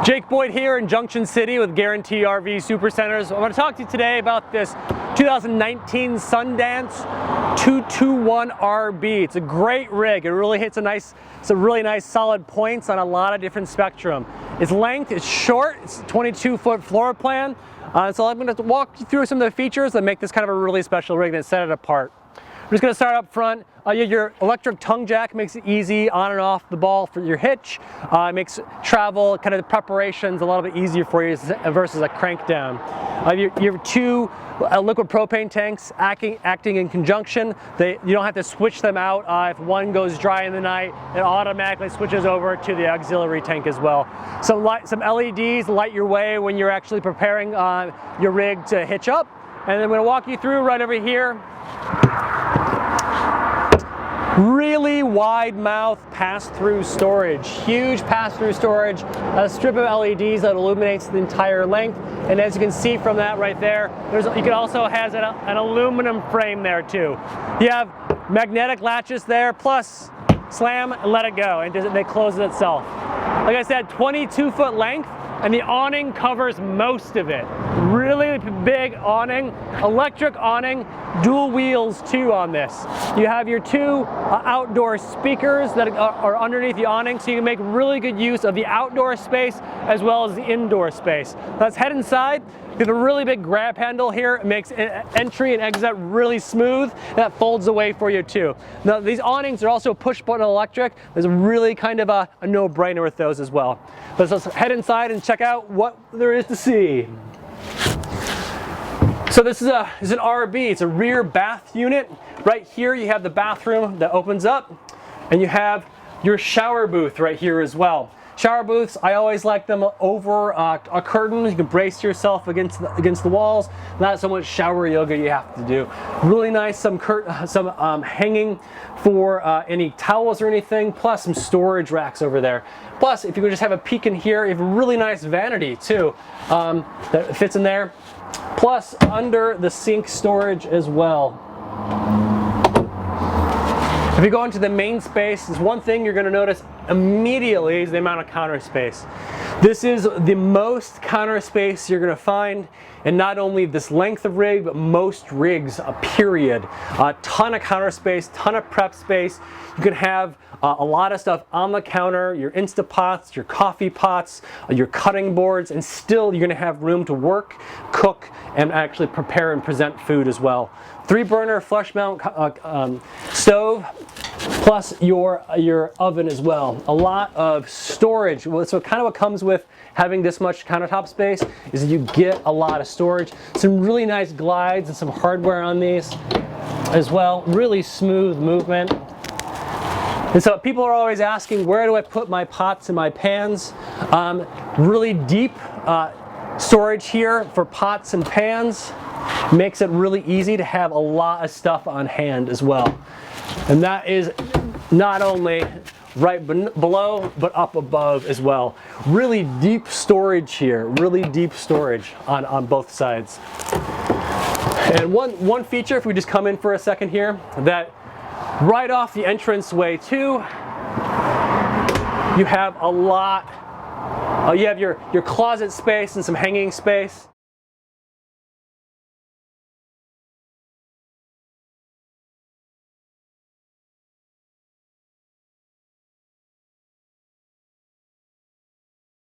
Jacob.Boyd here in Junction City with Guaranty RV Supercenters. I want to talk to you today about this 2019 Sundance 221RB. It's a great rig. It really hits some really nice solid points on a lot of different spectrum. Its length is short. It's a 22-foot floor plan. So I'm going to walk you through some of the features that make this kind of a really special rig that set it apart. I'm just going to start up front. Your electric tongue jack makes it easy on and off the ball for your hitch. It makes travel, kind of the preparations, a little bit easier for you versus a crank down. You have two liquid propane tanks acting in conjunction. You don't have to switch them out. If one goes dry in the night, it automatically switches over to the auxiliary tank as well. Some LEDs light your way when you're actually preparing your rig to hitch up. And then I'm going to walk you through right over here. Really wide mouth pass-through storage, huge pass-through storage, a strip of LEDs that illuminates the entire length. And as you can see from that right there, you can also has an aluminum frame there too. You have magnetic latches there, plus slam and let it go, and it closes itself. Like I said, 22-foot length, and the awning covers most of it. Really big awning, electric awning, dual wheels too on this. You have your two outdoor speakers that are underneath the awning, so you can make really good use of the outdoor space as well as the indoor space. Let's head inside. You have a really big grab handle here. It makes entry and exit really smooth. That folds away for you too. Now these awnings are also push button electric. There's really kind of a no-brainer with those as well. Let's head inside and check out what there is to see. So this is an RB. It's a rear bath unit. Right here you have the bathroom that opens up, and you have your shower booth right here as well. Shower booths, I always like them over a curtain. You can brace yourself against the walls. Not so much shower yoga you have to do. Really nice, some hanging for any towels or anything, plus some storage racks over there. Plus, if you could just have a peek in here, you have a really nice vanity too that fits in there. Plus, under the sink storage as well. If you go into the main space, there's one thing you're going to notice immediately is the amount of counter space. This is the most counter space you're going to find in not only this length of rig, but most rigs, period. A ton of counter space, ton of prep space. You can have a lot of stuff on the counter, your Instapots, your coffee pots, your cutting boards, and still you're going to have room to work, cook, and actually prepare and present food as well. 3-burner flush mount stove, plus your oven as well. A lot of storage. So kind of what comes with having this much countertop space is that you get a lot of storage. Some really nice glides and some hardware on these as well. Really smooth movement. And so people are always asking, where do I put my pots and my pans? Really deep storage here for pots and pans. Makes it really easy to have a lot of stuff on hand as well. And that is not only right below, but up above as well. Really deep storage here, really deep storage on both sides. And one feature, if we just come in for a second here, that right off the entranceway too, you have a lot, you have your closet space and some hanging space.